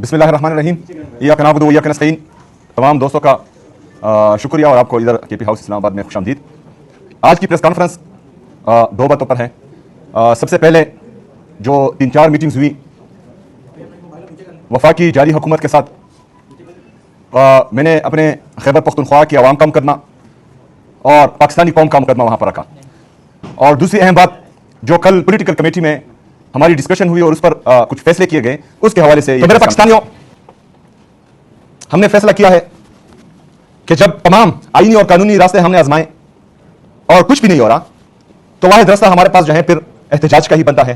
बिस्मिल्लाहिर्रहमानिर्रहीम। इय्याका नअबुदु व इय्याका नस्तईन। तमाम दोस्तों का शुक्रिया और आपको इधर केपी हाउस इस्लामाबाद में खुशामदीद। आज की प्रेस कॉन्फ्रेंस दो बातों पर है। सबसे पहले जो 3-4 मीटिंग्स हुई वफाकी जारी हुकूमत के साथ, मैंने अपने खैबर पख्तूनख्वा की आवाम का मुकदमा और पाकिस्तानी कौम का मुकदमा वहाँ पर रखा। और दूसरी अहम बात जो कल पॉलिटिकल कमेटी में हमारी डिस्कशन हुई और उस पर कुछ फैसले किए गए, उसके हवाले से तो मेरे पाकिस्तानियों, हमने फैसला किया है कि जब तमाम आईनी और कानूनी रास्ते हमने आजमाए और कुछ भी नहीं हो रहा, तो वाहिद रास्ता हमारे पास जो है फिर एहतजाज का ही बनता है।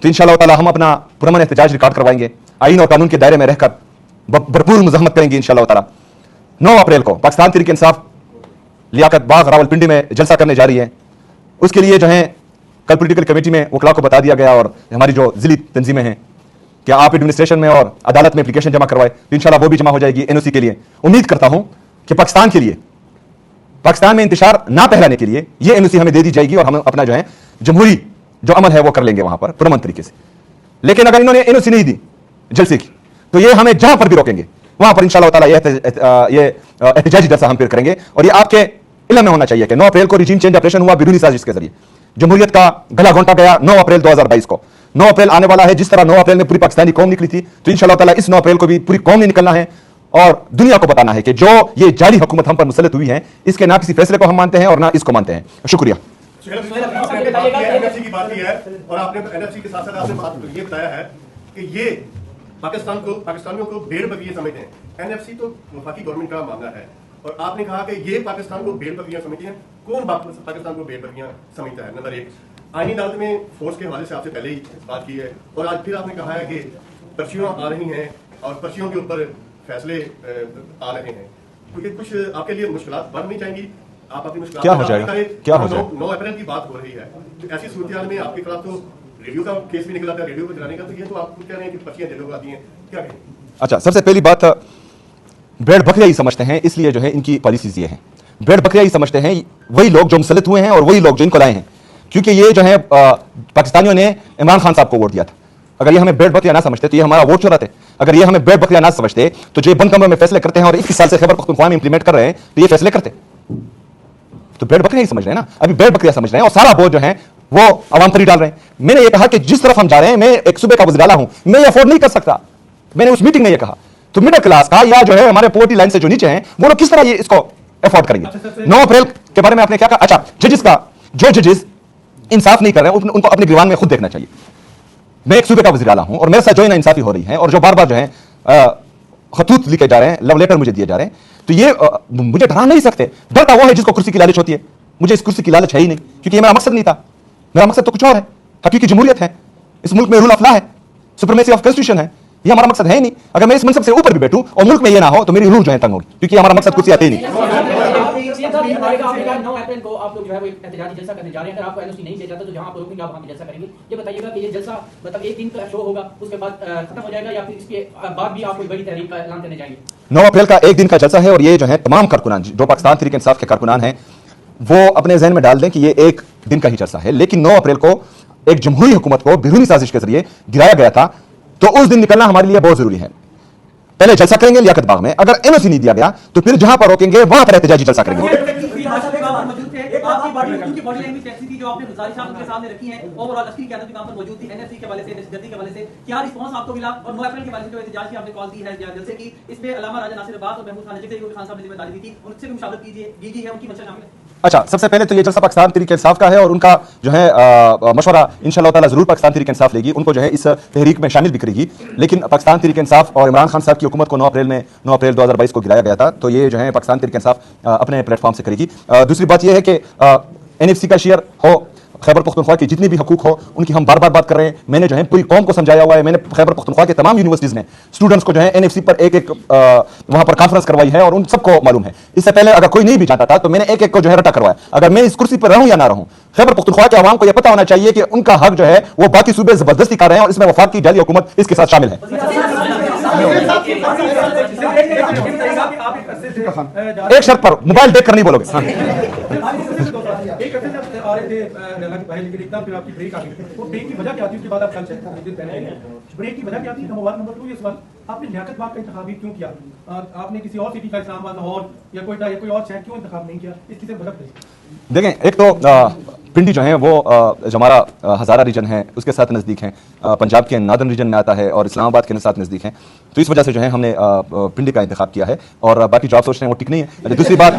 तो इंशाअल्लाह ताला हम अपना पुरअमन एहतजाज रिकॉर्ड करवाएंगे, आईन और कानून के दायरे में रहकर भरपूर मुज़ाहमत करेंगे इंशाअल्लाह ताला। 9 अप्रैल को पाकिस्तान तहरीक इंसाफ लियाकत बाग रावलपिंडी में जलसा करने जा रही है। उसके लिए जो है कल पॉलिटिकल कमेटी में वकला को बता दिया गया और हमारी जो जिली तंजीमें हैं कि आप एडमिनिस्ट्रेशन में और अदालत में एप्लीकेशन जमा करवाए, तो इंशाल्लाह वो भी जमा हो जाएगी एनओसी के लिए। उम्मीद करता हूं कि पाकिस्तान के लिए, पाकिस्तान में इंतशार ना फैलाने के लिए ये एनओसी हमें दे दी जाएगी और हम अपना जो है जमहूरी जो अमल है वो कर लेंगे वहां पर पुरअमन तरीके से। लेकिन अगर इन्होंने एनओसी नहीं दी जलसे की, तो ये हमें जहां पर भी रोकेंगे वहां पर इंशाल्लाह ताला ये एहतजाजी जलसा हम फिर करेंगे। और ये आपके इल्म में होना चाहिए कि 9 अप्रैल को रिजीम चेंज ऑपरेशन हुआ बिरूनी साजिश के जरिए, जमहूरियत का गला घोंटा गया 9 अप्रैल 2022 को। 9 अप्रैल आने वाला है, जिस तरह 9 अप्रैल में पूरी पाकिस्तानी कौम निकली थी, तो इंशाअल्लाह ताला इस 9 अप्रैल को भी पूरी कौम ने निकलना है और दुनिया को बताना है कि जो ये जाली हुकूमत हम पर मुसल्लत हुई है, इसके ना किसी फैसले को हम मानते हैं और ना इसको मानते हैं। शुक्रिया। पाकिस्तानियों को भेड़ बकरियां समझते हैं। एनएफसी तो वफाकी गवर्नमेंट का मामला है और आपने कहा कि ये पाकिस्तान को भेड़ बकरियां समझते हैं। कौन पाकिस्तान को भेड़ बकरियां समझता है? नंबर 1, आईनी अदालत में फोर्स के हवाले से आपसे पहले ही बात की है और आज फिर आपने कहा है कि पर्चियां आ रही हैं और पर्चियों के ऊपर फैसले आ रहे हैं, क्योंकि कुछ आपके लिए मुश्किलात बढ़ नहीं जाएंगी। आप अपनी मुश्किलात क्या हो जाएगा? क्या हो जाएगा? 9 अप्रैल की बात हो रही है, तो ऐसी सूरत में आपके खिलाफ तो रेडियो का केस भी निकला था, रेडियो को चलाने का। तो ये तो आप कह रहे हैं कि पर्चियां जेलों को आती हैं, क्या कहें? अच्छा, सबसे पहली बात, भेड़ बकरियां ही समझते हैं, इसलिए जो है इनकी पॉलिसीज ये हैं। भेड़ बकरियां ही समझते हैं वही लोग जो मुसल्लत हुए हैं और वही लोग जो इनको लाए हैं, क्योंकि ये जो है पाकिस्तानियों ने इमरान खान साहब को वोट दिया था। अगर ये हमें भेड़ बकरियां ना समझते तो ये हमारा वोट चुराते। अगर ये हमें भेड़ बकरियां ना समझते तो जो बंद कमरे में फैसले करते हैं और 21 साल से खैबर पख्तूनख्वा में इंप्लीमेंट कर रहे हैं, तो ये फैसले करते। तो भेड़ बकरियां ही समझ रहे हैं ना, अभी भेड़ बकरियां समझ रहे हैं और सारा बोझ जो है वो आवाम पर ही डाल रहे हैं। मैंने ये कहा कि जिस तरफ हम जा रहे हैं, मैं एक सूबे का वज़ीर आला हूं, मैं ये अफोर्ड नहीं कर सकता। मैंने उस मीटिंग में ये कहा। तो मिडिल क्लास का या जो है हमारे पॉवर्टी लाइन से जो नीचे हैं, वो लोग किस तरह ये इसको अफोर्ड करेंगे? 9 अप्रैल के बारे में आपने क्या कहा? अच्छा, जजेस का, जो जजेस इंसाफ नहीं कर रहे हैं उनको अपने गिरवान में खुद देखना चाहिए। मैं एक सूबे का वज़ीर आला हूं और मेरे साथ जो इंसाफी हो रही है और जो बार बार जो है खतूत लिखे जा रहे हैं, लव लेटर मुझे दिए जा रहे हैं, तो ये मुझे डरा नहीं सकते। डरता वो है जिसको कुर्सी की लालच होती है। मुझे इस कुर्सी की लालच है ही नहीं, क्योंकि ये मेरा मकसद नहीं था। मेरा मकसद तो कुछ और है। हकीकी जमहूरियत है, इस मुल्क में रूल ऑफ लॉ है, सुप्रीमेसी ऑफ कॉन्स्टिट्यूशन है। ये हमारा मकसद है ही नहीं। अगर मैं इस मनसब से ऊपर भी बैठूं और मुल्क में ये ना हो तो मेरी रूह जो है तंग होगी, क्योंकि हमारा मकसद कुछ आते ही नहीं। 9 अप्रैल को आप लोग जो है वो एहतजाजी जलसा करने जा रहे हैं। अगर आपको एनओसी नहीं दिया जाता तो जहां आप रोकेंगे आप वहां पे जलसा करेंगे। ये बताइएगा कि ये जलसा मतलब एक दिन का शो होगा, उसके बाद खत्म हो जाएगा, या फिर इसके बाद भी आप कोई बड़ी तहरीक का ऐलान करने जाएंगे? 9 अप्रैल का एक दिन का जलसा है और ये जो है तमाम कारकुनान जो पाकिस्तान तहरीक इंसाफ के कारकुनान हैं वो अपने जहन में डाल दें कि ये एक दिन का ही जलसा है। लेकिन 9 अप्रैल को एक जमहूरी हुकूमत को बिरूनी साजिश के जरिए गिराया गया था, तो उस दिन निकलना हमारे लिए बहुत जरूरी है। पहले जलसा करेंगे लियाकत बाग में, अगर एनओसी नहीं दिया गया तो फिर जहां पर रोकेंगे वहां पर एहतजाजी जलसा करेंगे। अच्छा, सबसे पहले तो ये जलसा पाकिस्तान तहरीक इंसाफ का है और उनका जो है मशवरा इंशाअल्लाह ताला जरूर पाकिस्तान तहरीक इंसाफ लेगी, उनको जो है इस तहरीक में शामिल भी करेगी। लेकिन पाकिस्तान तहरीक इंसाफ और इमरान खान साहब की हुकूमत को 9 अप्रैल 2022 को गिराया गया था, तो ये जो है पाकिस्तान तहरीक इंसाफ अपने प्लेटफॉर्म से करेगी। दूसरी बात यह है कि एनएफसी का शेयर हो, खैबर पख्तूनख्वा की जितनी भी हकूक हो उनकी हम बार बार बात कर रहे हैं। मैंने जो है पूरी कौम को समझाया हुआ है। मैंने खैबर पख्तूनख्वा के तमाम यूनिवर्सिटीज में स्टूडेंट्स को जो है एनएफसी पर एक वहां पर कॉन्फ्रेंस करवाई है और उन सबको मालूम है। इससे पहले अगर कोई नहीं भी जानता था तो मैंने एक को जो है रटा करवाया। अगर मैं इस कुर्सी पर रहूं या ना रहूं, खैबर पख्तूनख्वा के अवाम को यह पता होना चाहिए कि उनका हक जो है वो बाकी सूबे जबरदस्ती कर रहे हैं और इसमें वफाक की जाली हुकूमत इसके साथ शामिल है। एक शर्त पर, मोबाइल देख कर नहीं बोलोगे। है, लेकिन एकदम फिर आपकी ब्रेक आ गई। वो ब्रेक की वजह क्या थी? उसके बाद आप कल चेक कर लीजिए पहले ब्रेक की वजह क्या थी? नंबर 1। नंबर 2 ये सवाल, आपने लियाकत बाग का इंतखाब ही क्यों किया? आपने किसी और सिटी का, इस्लामाबाद, लाहौर या कोयटा या कोई और शहर क्यों इंतखाब नहीं किया? इसकी सिर्फ वजह बताइए। देखें, एक तो पिंडी जो है वो जो हमारा हज़ारा रीजन है उसके साथ नज़दीक हैं, पंजाब के नॉर्दर्न रीजन में आता है और इस्लामाबाद के साथ नज़दीक हैं, तो इस वजह से जो है हमने पिंडी का इंतखाब किया है। और बाकी जो आप सोच रहे हैं वो ठीक नहीं है। दूसरी बात,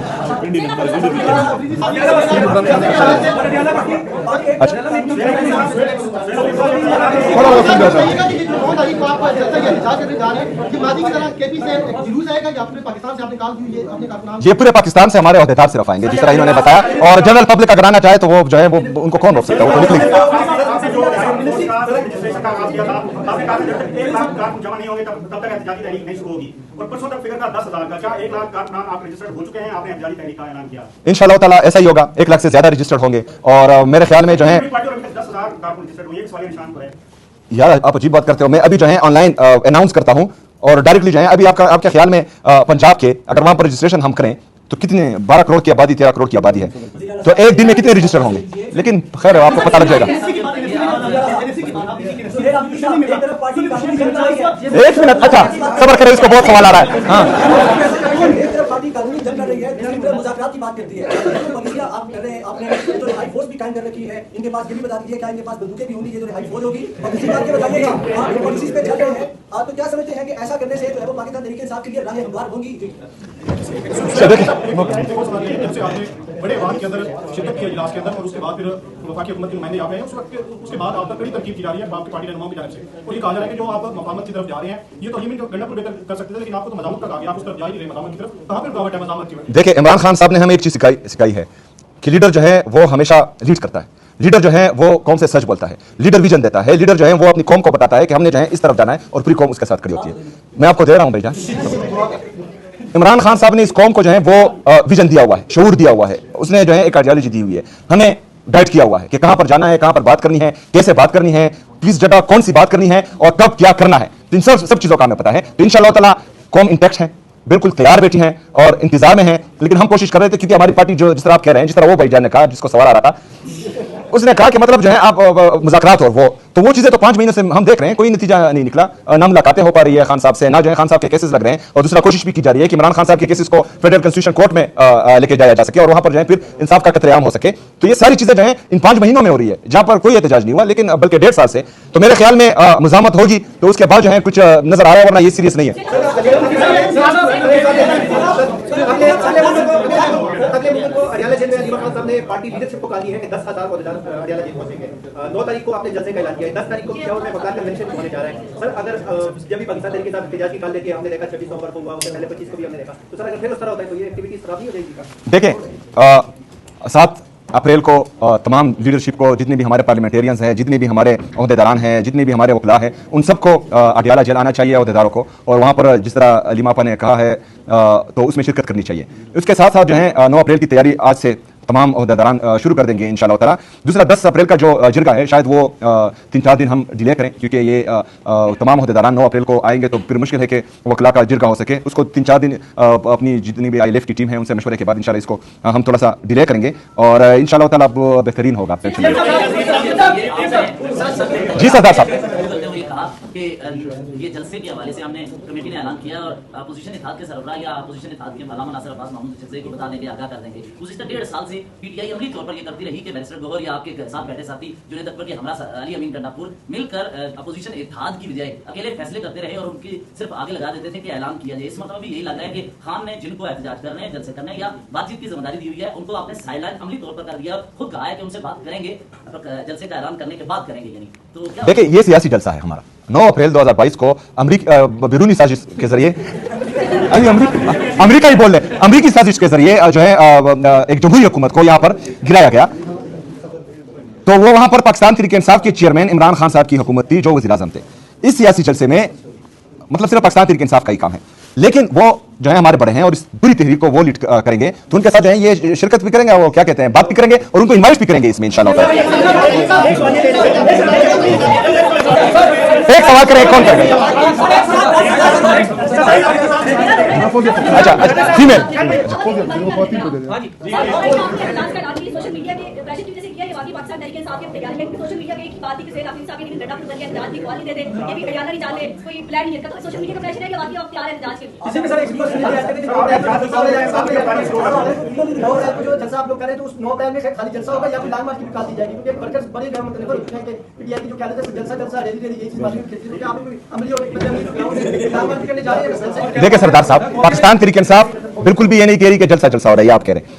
ये पूरे पाकिस्तान से हमारे अहदेदार सिर्फ आएंगे जिस तरह इन्होंने बताया, और जनरल पब्लिक अगर आना चाहे तो वो जो है वो उनको कौन रोक सकता है, वो तो निकलेंगे। इंशाअल्लाह ताला ऐसा ही होगा, 1 लाख से ज्यादा रजिस्टर्ड होंगे और मेरे ख्याल में जो है, यार आप अजीब बात करते हो। मैं अभी जो है ऑनलाइन अनाउंस करता हूं और डायरेक्टली जो है अभी आपके ख्याल में पंजाब के अगर वहां पर रजिस्ट्रेशन हम करें तो कितने 12 करोड़ की आबादी, 13 करोड़ की आबादी है, तो एक दिन में कितने रजिस्टर होंगे? लेकिन खैर आपको पता लग जाएगा। एक मिनट, अच्छा सबर करें, इसको बहुत सवाल आ रहा है। हाँ, पार्टी कानूनी जंग कर रही है, दूसरी तरफ मुज़ाकरात की बात करती है। पॉलिसियां आप कर रहे हैं, आपने जो रिहाई फोर्स भी कायम कर रखी है, इनके पास ये भी बता दीजिए क्या इनके पास बंदूकें भी होंगी, ये जो रिहाई फोर्स होगी? और दूसरी बात ये बताइएगा, आप पॉलिसीज पे चल रहे हैं, आप तो क्या समझते हैं कि ऐसा करने से जो है वो पाकिस्तान तरीके इंसाफ के लिए राह हमवार होंगी? बड़े वाहन के अंदर शिरकत की इजलास के अंदर, और उसके बाद फिर वफाकी हुकूमत के नुमाइंदे आ गए हैं। उसके बाद आप तक कड़ी तरकीब की जा रही है आपकी पार्टी रहनुमाओं की जानिब से, और ये कहा जा रहा है कि जो आप मज़ामत की तरफ जा रहे हैं, ये तो यही गंडापुर बेहतर कर सकते थे, लेकिन आपको तो मज़ामत तक आ गया, आप उस तरफ जा ही रहे मज़ामत की तरफ। कहाँ पर रुकावट है मज़ामत की? देखिए, इमरान खान साहब ने हमें एक चीज सिखाई है कि लीडर जो है वो हमेशा लीड करता है, लीडर जो है वो कौम से सच बोलता है, लीडर विजन देता है, लीडर जो है वो अपनी कौम को बताता है कि हमने जो है इस तरफ जाना है और पूरी कौम उसके साथ खड़ी होती है। मैं आपको दे रहा हूं भैया, इमरान खान साहब ने इस कौम को जो है वो विजन दिया हुआ है, शऊर दिया हुआ है, उसने जो है एक आइडियोलॉजी दी हुई है, हमें गाइड किया हुआ है कि कहां पर जाना है, कहां पर बात करनी है, कैसे बात करनी है, किस जगह कौन सी बात करनी है और कब क्या करना है। तो इन सब चीजों का हमें पता है। तो इंशाअल्लाह ताला कौम इंटैक्ट है, बिल्कुल तैयार बैठी हैं और इंतजार में हैं, लेकिन हम कोशिश कर रहे थे क्योंकि हमारी पार्टी जो जिस तरह आप कह रहे हैं, जिस तरह वो भाईजान ने कहा, जिसको सवाल आ रहा था, उसने कहा कि मतलब जो है आप मुज़ाकरात और वो चीजें तो 5 महीने से हम देख रहे हैं, कोई नतीजा नहीं निकला, ना मुलाकातें हो पा रही है खान साहब से, ना जो है खान साहब के केसेस लग रहे हैं, और दूसरा कोशिश भी की जा रही है कि इमरान खान साहब के केसेस को फेडरल कॉन्स्टिट्यूशन कोर्ट में लेके जाया जा सके और वहां पर जो है फिर इंसाफ का कतलेआम हो सके। तो ये सारी चीजें जो है इन 5 महीनों में हो रही है, जहां पर कोई एहतजाज नहीं हुआ, लेकिन बल्कि 1.5 साल से। तो मेरे ख्याल में मुज़ामत होगी तो उसके बाद जो है कुछ नजर आ रहा है, वरना ये सीरियस नहीं है। पार्टी लीडरशिप को कहा है कि 10,000 अडियाला जेल पहुंचेंगे। 9 तारीख को आपने जलसे का ऐलान किया है, 10 तारीख को पिशावर में बगदाद कन्वेंशन होने जा रहा है। सर अगर जब भी पाकिस्तान तरीके से एहतजाज की कॉल लेके हमने देखा 26 नवंबर को हुआ, उससे पहले 25 को भी हमने देखा, तो सर अगर फिर उस तरह होता है तो ये एक्टिविटीज खराब नहीं हो जाएगी? देखिए, 7 अप्रैल को तमाम लीडरशिप को, जितने भी हमारे पार्लियामेंटेरियंस हैं, जितने भी हमारे अहदेदारान हैं, जितने भी हमारे वकला हैं, उन सबको अडियाला जेल आना चाहिए अहदेदारों को, और वहाँ पर जिस तरह अलीमापा ने कहा है तो उसमें शिरकत करनी चाहिए। उसके साथ साथ जो है 9 अप्रैल की तैयारी आज से तमाम अहदेदारान शुरू कर देंगे इंशाअल्लाह ताला। दूसरा 10 अप्रैल का जो जिरगा है शायद वो 3-4 दिन हम डिले करें, क्योंकि ये तमाम अहदेदारान 9 अप्रैल को आएंगे तो फिर मुश्किल है कि वकला का जिरगा हो सके। उसको 3-4 दिन अपनी जितनी भी ILF की टीम है उनसे मशवरे के बाद इंशाअल्लाह इसको हम थोड़ा सा डिले करेंगे और इंशाअल्लाह ताला बेहतरीन होगा। जी सरदार साहब, कि ये जलसे के हवाले से हमने कमेटी ने ऐलान किया और अपोजिशन इत्तेहाद के सरबराह या अपोजिशन इत्तेहाद के मौलाना नासिर अब्बास महमूद जलसे को बता देंगे, आगाह कर देंगे। गुज़िश्ता 1.5 साल से PTI अमली तौर पर ये करती रही कि बैरिस्टर गौहर या आपके साथ बैठे साथी जुनैद अकबर के हमरा अली अमीन गंडापुर मिलकर अपोजिशन इत्तेहाद की बजाय अकेले फैसले करते रहे और उनकी सिर्फ आगे लगा देते थे कि ऐलान किया जाए। इस मतलब भी यही लग रहा है कि खान ने जिनको एहतजाज करने हैं, जलसे करने या बातचीत की जिम्मेदारी दी हुई है, उनको आपने साइडलाइन अमली तौर पर कर दिया, खुद कहा है कि उनसे बात करेंगे, जलसे का ऐलान करने के बाद करेंगे। यानी तो देखिए, ये सियासी जलसा है हमारा। 9 अप्रैल 2022 को बैरूनी साजिश के जरिए, अमेरिका ही बोल रहे, अमेरिकी साजिश के जरिए जो है एक जमहूरी हुकूमत को यहां पर गिराया गया। तो वो वहां पर पाकिस्तान तहरीक इंसाफ के चेयरमैन इमरान खान साहब की हुकूमत थी, जो वज़ीर आज़म थे। इस सियासी जलसे में मतलब सिर्फ पाकिस्तान तहरीक इंसाफ का ही काम है, लेकिन वो जो है हमारे बड़े हैं और इस पूरी तहरीक को वो लीड करेंगे, तो उनके साथ जो है ये शिरकत भी करेंगे, वो क्या कहते हैं, बात भी करेंगे और उनको इन्वाइट भी करेंगे इसमें इंशाअल्लाह। एक सवाल करें, कौन करेगा? अच्छा, फीमेल। सोशल मीडिया के वफाकी पाकिस्तान तहरीक इंसाफ की तैयारी है, सोशल मीडिया पे एक ही बात थी कि सैयद हाफिज साहब के लिए डंडा पकड़ के एहतजाज की कॉल दे दे, ये भी हरियाणा नहीं चाहते, कोई प्लान नहीं है, तो सोशल मीडिया का प्रेशर है कि बाकी आप तैयार हैं एहतजाज के लिए। इसी में सर एक क्वेश्चन है ऐसे कि जो जलसा आप लोग करें तो उस 9 अप्रैल में खाली जलसा होगा या फिर लॉन्ग मार्च की निकाल दी जाएगी, क्योंकि वर्कर्स बड़े गवर्नमेंट लेवल उठते हैं कि पीटीआई की जो क्या है जलसा जलसा रैली यही चीज बात है कि आप अमली हो लॉन्ग मार्च करने जा रहे हैं। देखिए सरदार साहब, पाकिस्तान तहरीक इंसाफ बिल्कुल भी ये नहीं कह रही कि जलसा जलसा हो रहा है, ये आप कह रहे हैं।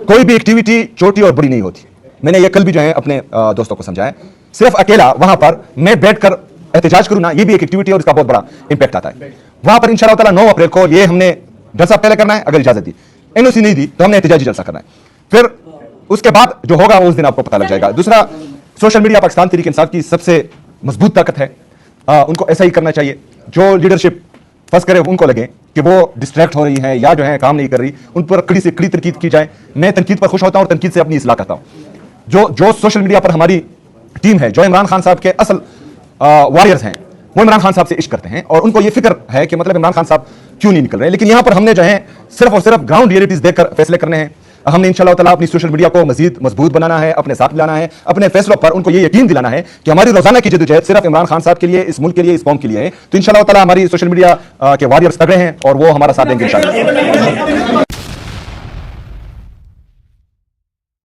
कोई भी एक्टिविटी छोटी और बड़ी नहीं होती। मैंने ये कल भी जो है अपने दोस्तों को समझाया। सिर्फ अकेला वहां पर मैं बैठकर एहतजाज करूं ना, ये भी एक एक्टिविटी और इसका बहुत बड़ा इंपैक्ट आता है। वहां पर इंशाअल्लाह ताला 9 अप्रैल को ये हमने जलसा पहले करना है, अगर इजाजत दी, एनओसी नहीं दी तो हमने एहतजाजी जलसा करना है। फिर उसके बाद जो होगा उस दिन आपको पता लग जाएगा। दूसरा, सोशल मीडिया पाकिस्तान तहरीक इंसाफ की सबसे मजबूत ताकत है। उनको ऐसा ही करना चाहिए। जो लीडरशिप फंस करे उनको लगे कि वो डिस्ट्रैक्ट हो रही है या जो है काम नहीं कर रही, उन पर कड़ी से कड़ी तनकीद की जाए। मैं तनकीद पर खुश होता हूं और तनकीद से अपनी इस्लाह करता हूं। जो सोशल मीडिया पर हमारी टीम है, जो इमरान खान साहब के असल वॉरियर्स हैं, वो इमरान खान साहब से इश्क करते हैं और उनको ये फिक्र है कि मतलब इमरान खान साहब क्यों नहीं निकल रहे। लेकिन यहां पर हमने जो है सिर्फ और सिर्फ ग्राउंड रियलिटीज देखकर फैसले करने हैं। हमने इंशाअल्लाह ताला अपनी सोशल मीडिया को मजीद मजबूत बनाना है, अपने साथ लाना है, अपने फैसलों पर उनको ये यकीन दिलाना है कि हमारी रोजाना की जद्दोजहद सिर्फ इमरान खान साहब के लिए, इस मुल्क के लिए, इस कौम के लिए है। तो इंशाअल्लाह ताला हमारी सोशल मीडिया के वॉरियर्स तगड़े हैं और वो हमारा साथ देंगे इंशाअल्लाह।